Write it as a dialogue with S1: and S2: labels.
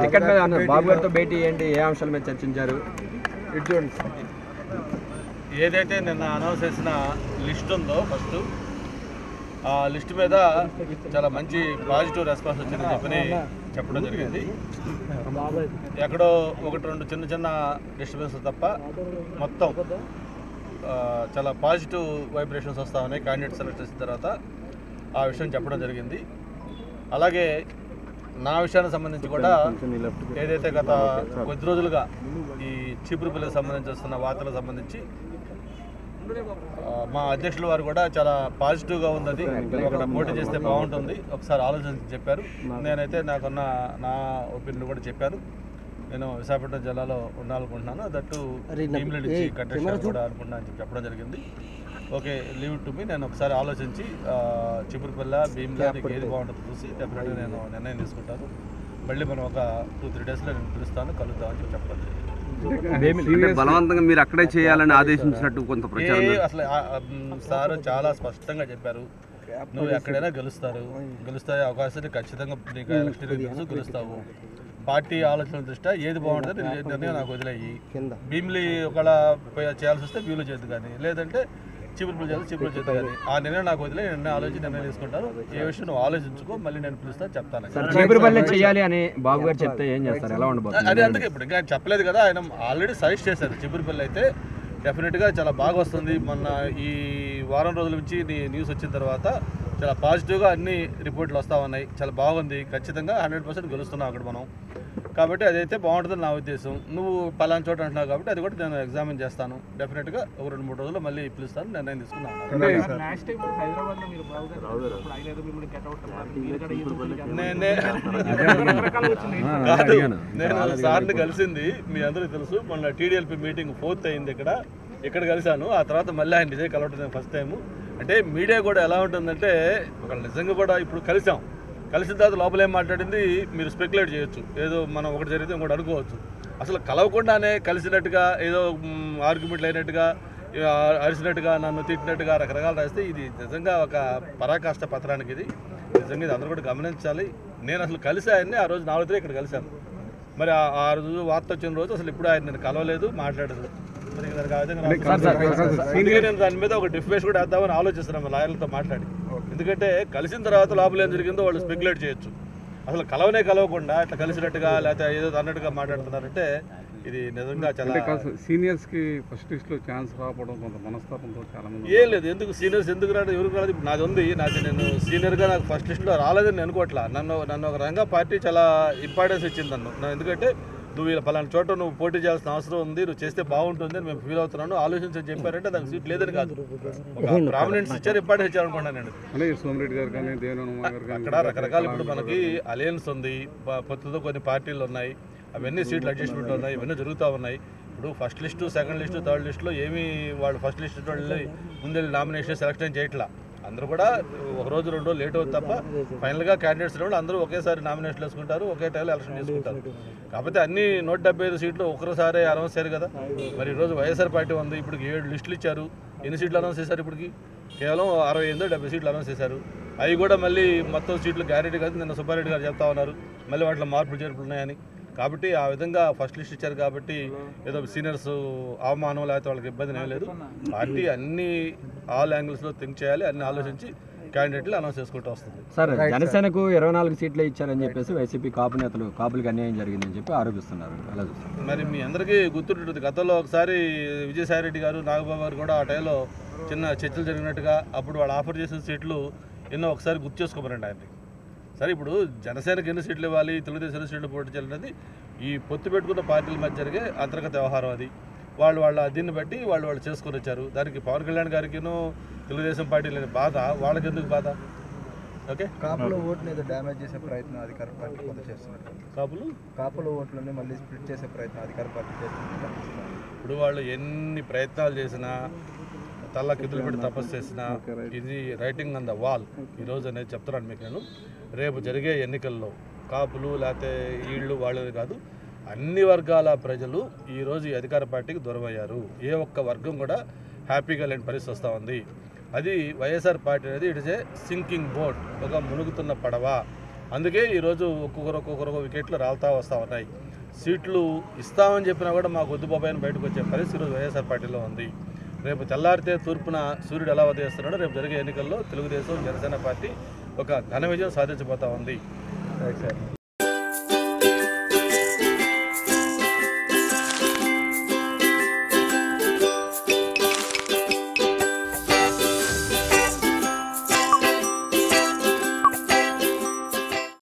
S1: Ticket మీద బాబు గారితో భేటీ ఏంటి, ఏ అంశాల మీద చర్చించారు?
S2: ఏదైతే నిన్న అనౌన్స్ చేసిన లిస్ట్ ఉందో ఫస్ట్ ఆ లిస్ట్ మీద చాలా మంచి పాజిటివ్ రెస్పాన్స్ వచ్చిందని చెప్పడం జరిగింది. ఎక్కడో ఒకటి రెండు చిన్న చిన్న డిస్టర్బెన్స్ తప్ప మొత్తం చాలా పాజిటివ్ వైబ్రేషన్స్ వస్తూ ఉన్నాయి క్యాండిడేట్ సెలెక్ట్ చేసిన తర్వాత. ఆ విషయం చెప్పడం జరిగింది. అలాగే నా విషయానికి సంబంధించి కూడా ఏదైతే గత కొద్ది రోజులుగా ఈ చీపురుపల్లికి సంబంధించి వస్తున్న వార్తలకు సంబంధించి మా అధ్యక్షుల వారు కూడా చాలా పాజిటివ్గా ఉంది, అక్కడ పోటీ చేస్తే బాగుంటుంది, ఒకసారి ఆలోచించి చెప్పారు. నేనైతే నాకున్న నా ఒపీనియన్ కూడా చెప్పాను. నేను విశాఖపట్నం జిల్లాలో ఉండాలనుకుంటున్నాను, దట్టు టీమ్ లీడ్ ఇచ్చి కంటెస్ట్ కూడా అనుకుంటున్నా అని చెప్పడం జరిగింది. ఓకే, లీవ్ టు మీ, నేను ఒకసారి ఆలోచించి చీపురుపల్లి భీమ్లా నీకు ఏది బాగుంటుందో చూసి డెఫినెట్గా నేను నిర్ణయం తీసుకుంటాను. మళ్ళీ మనం ఒక 2-3 డేస్లో నేను పిలుస్తాను, కలుద్దామని చెప్పడం జరిగింది.
S3: బలవంతంగా మీరు అక్కడే చేయాలని ఆదేశించినట్టు కొంత ప్రచారం.
S2: అసలు సార్ చాలా స్పష్టంగా చెప్పారు, నువ్వు ఎక్కడైనా గెలుస్తాయి అవకాశాలు ఖచ్చితంగా నీకు ఎలక్షన్ తెలుసు, గెలుస్తావు. పార్టీ ఆలోచన దృష్ట్యా ఏది బాగుంటుంది నిర్ణయం నాకు వదిలేయి. భీమిలి ఒకవేళ చేయాల్సి వస్తే భీములు చేద్దు, కానీ లేదంటే చీపురుపల్లి చేద్దు, కానీ ఆ నిర్ణయం నాకు వదిలే, నిర్ణయం తీసుకుంటాను. ఏ విషయం నువ్వు ఆలోచించుకో, మళ్ళీ నేను పిలుస్తాను, చెప్తాను.
S1: చీపురుపల్లి చేయాలి అని బాబు గారు చెప్తే ఏం చేస్తారు, ఎలా ఉండబోతుంది?
S2: అదే అందుకే ఇప్పుడు ఇంకా చెప్పలేదు కదా, ఆయన ఆల్రెడీ సజెస్ట్ చేశారు. చీపురుపల్లి అయితే డెఫినెట్గా చాలా బాగా వస్తుంది. మొన్న ఈ వారం రోజుల నుంచి న్యూస్ వచ్చిన తర్వాత చాలా పాజిటివ్గా అన్ని రిపోర్ట్లు వస్తూ ఉన్నాయి, చాలా బాగుంది, ఖచ్చితంగా 100% గెలుస్తున్నావు అక్కడ మనం. కాబట్టి అదైతే బాగుంటుందని నా ఉద్దేశం. నువ్వు పలానా చోట అంటున్నావు కాబట్టి అది కూడా నేను ఎగ్జామిన్ చేస్తాను. డెఫినెట్గా ఒక 2-3 రోజుల్లో మళ్ళీ పిలుస్తాను, నిర్ణయం తీసుకున్నాను. నేను సార్ని కలిసింది మీ అందరికీ తెలుసు. మొన్న TDLP మీటింగ్ 4th అయింది, ఇక్కడ కలిశాను. ఆ తర్వాత మళ్ళీ ఆయన నిజంగా కలవటం ఫస్ట్ టైము. అంటే మీడియా కూడా ఎలా ఉంటుందంటే, ఒక నిజంగా కూడా ఇప్పుడు కలిసిన తర్వాత లోపల ఏం మాట్లాడింది మీరు స్పెక్యులేట్ చేయొచ్చు, ఏదో మనం ఒకటి జరిగితే ఇంకోటి అనుకోవచ్చు. అసలు కలవకుండానే కలిసినట్టుగా ఏదో ఆర్గ్యుమెంట్లు అయినట్టుగా, అరిసినట్టుగా, నన్ను తిట్టినట్టుగా రకరకాలు రాస్తే ఇది నిజంగా ఒక పరాకాష్ట పత్రానికి. ఇది నిజంగా ఇది అందరూ కూడా గమనించాలి. నేను అసలు కలిసి ఆయన్ని ఆ రోజు 4th ఇక్కడ కలిశాను. మరి ఆ రోజు వార్త వచ్చిన రోజు అసలు ఇప్పుడు ఆయన నేను కలవలేదు, మాట్లాడలేదు. నేను దాని మీద ఒక డిఫెన్స్ కూడా వేద్దామని ఆలోచిస్తున్నాను లాయర్లతో మాట్లాడి. ఎందుకంటే కలిసిన తర్వాత లోపల ఏం జరిగిందో వాళ్ళు స్పెక్యులేట్ చేయొచ్చు. అసలు కలవకుండా ఇట్లా కలిసినట్టుగా లేకపోతే ఏదో అన్నట్టుగా మాట్లాడుతున్నారంటే ఇది నిజంగా చాలా
S4: సీనియర్స్కి ఫస్ట్ లిస్ట్లో ఛాన్స్ రావడం కొంత మనస్తాపంతో చాలా మంది.
S2: ఏం లేదు, సీనియర్స్ ఎందుకు రాదు, ఎవరికి రాదు. ఇప్పుడు నాది ఉంది, నేను సీనియర్గా నాకు ఫస్ట్ లిస్ట్లో రాలేదని అనుకోవట్లా. నన్ను ఒక రంగా పార్టీ చాలా ఇంపార్టెన్స్ ఇచ్చింది నన్ను. ఎందుకంటే నువ్వు ఇలా పలానా చోట నువ్వు పోటీ చేయాల్సిన అవసరం ఉంది, నువ్వు చేస్తే బాగుంటుంది అని మేము ఫీల్ అవుతున్నాను, ఆలోచించని చెప్పారంటే దానికి సీట్ లేదని కాదు, ఒక ప్రామినెన్స్ ఇచ్చారు, ఇంపార్టెన్స్ ఇచ్చారనుకున్నాను నేను. అక్కడ రకరకాల ఇప్పుడు మనకి అలయన్స్ ఉంది, కొత్తతో కొన్ని పార్టీలు ఉన్నాయి, అవన్నీ సీట్లు అడ్జస్ట్మెంట్ ఉన్నాయి, ఇవన్నీ జరుగుతూ ఉన్నాయి. ఇప్పుడు first list, second list, third లిస్టులో ఏమీ వాళ్ళు ఫస్ట్ లిస్ట్ వాళ్ళు ముందు నామినేషన్ సెలెక్షన్ చేయట్లా. అందరూ కూడా 1 రోజు 2 రోజులు లేట్ అవుతుంది తప్ప ఫైనల్గా క్యాండిడేట్స్ అందరూ ఒకేసారి నామినేషన్ వేసుకుంటారు, ఒకే టైంలో ఎలక్షన్ చేసుకుంటారు. కాకపోతే అన్ని 175 సీట్లు ఒకసారి అనౌన్స్ చేశారు కదా. మరి ఈరోజు వైఎస్ఆర్ పార్టీ ఉంది, ఇప్పుడు 7 లిస్టులు ఇచ్చారు. ఎన్ని సీట్లు అనౌన్స్ చేశారు? ఇప్పటికి కేవలం 68-70 సీట్లు అనౌన్స్ చేశారు. అవి కూడా మళ్ళీ మొత్తం సీట్లు గ్యారెంటీ కాదు, నిన్న సుబ్బారెడ్డి గారు చెప్తా ఉన్నారు మళ్ళీ వాటిలో మార్పులు చేర్పులు ఉన్నాయని. కాబట్టి ఆ విధంగా ఫస్ట్ లిస్ట్ ఇచ్చారు కాబట్టి ఏదో సీనియర్స్ అవమానం లేకపోతే వాళ్ళకి ఇబ్బంది ఏం లేదు. పార్టీ అన్ని ఆల్ యాంగిల్స్లో థింక్ చేయాలి, అన్ని ఆలోచించి క్యాండిడేట్లు అనౌన్స్ చేసుకుంటూ వస్తుంది.
S1: సార్, జనసేనకు 24 సీట్లే ఇచ్చారని చెప్పేసి వైసీపీ కాపు నేతలు కాపులకు అన్యాయం జరిగిందని చెప్పి ఆరోపిస్తున్నారు.
S2: మరి మీ అందరికీ గుర్తుంటుంది, గతంలో ఒకసారి విజయసాయిరెడ్డి గారు, నాగబాబు గారు కూడా ఆ టైంలో చిన్న చర్చలు జరిగినట్టుగా అప్పుడు వాళ్ళు ఆఫర్ చేసిన సీట్లు ఎన్నో ఒకసారి గుర్తు చేసుకోమనండి ఆయన్ని. సరే, ఇప్పుడు జనసేనకి ఎన్ని సీట్లు ఇవ్వాలి, తెలుగుదేశం ఎన్ని సీట్లు పోటీ చేయాలనేది ఈ పొత్తు పెట్టుకున్న పార్టీల మధ్య జరిగే అంతర్గత వ్యవహారం. అది వాళ్ళ దీన్ని బట్టి వాళ్ళు చేసుకొని వచ్చారు. దానికి పవన్ కళ్యాణ్ గారికిను తెలుగుదేశం పార్టీ లేని బాధ వాళ్ళకి ఎందుకు బాధ? ఓకే,
S5: కాపుల ఓట్ని ఏదో డ్యామేజ్ చేసే ప్రయత్నం అధికార పార్టీ కొంత చేస్తున్నారు. కాపుల ఓట్లని మళ్ళీ స్ప్లిట్ చేసే ప్రయత్నం అధికార పార్టీ చేస్తున్నారు.
S2: ఇప్పుడు వాళ్ళు ఎన్ని ప్రయత్నాలు చేసినా, తల్ల కిందులు పెట్టి తపస్సు చేసినా, ఇది రైటింగ్ ఆన్ ద వాల్. ఈరోజు అనేది చెప్తున్నాను మీకు నేను, రేపు జరిగే ఎన్నికల్లో కాపులు లేకపోతే వీళ్ళు వాళ్ళది కాదు, అన్ని వర్గాల ప్రజలు ఈరోజు ఈ అధికార పార్టీకి దూరం అయ్యారు. ఏ ఒక్క వర్గం కూడా హ్యాపీగా లేని పరిస్థితి వస్తూ ఉంది. అది వైఎస్ఆర్ పార్టీ అనేది it is a sinking boat, ఒక మునుగుతున్న పడవ. అందుకే ఈరోజు ఒక్కొక్కరు వికెట్లు రాలుతా వస్తూ ఉన్నాయి. సీట్లు ఇస్తామని చెప్పినా కూడా మాకు వద్దు బాబాయ్ అని బయటకు వచ్చే పరిస్థితి ఈరోజు వైఎస్ఆర్ పార్టీలో ఉంది. రేపు తెల్లారితే తూర్పున సూర్యుడు ఎలా ఉదయిస్తున్నాడో రేపు జరిగే ఎన్నికల్లో తెలుగుదేశం జనసేన పార్టీ ఒక ఘన విజయం సాధించబోతా ఉంది.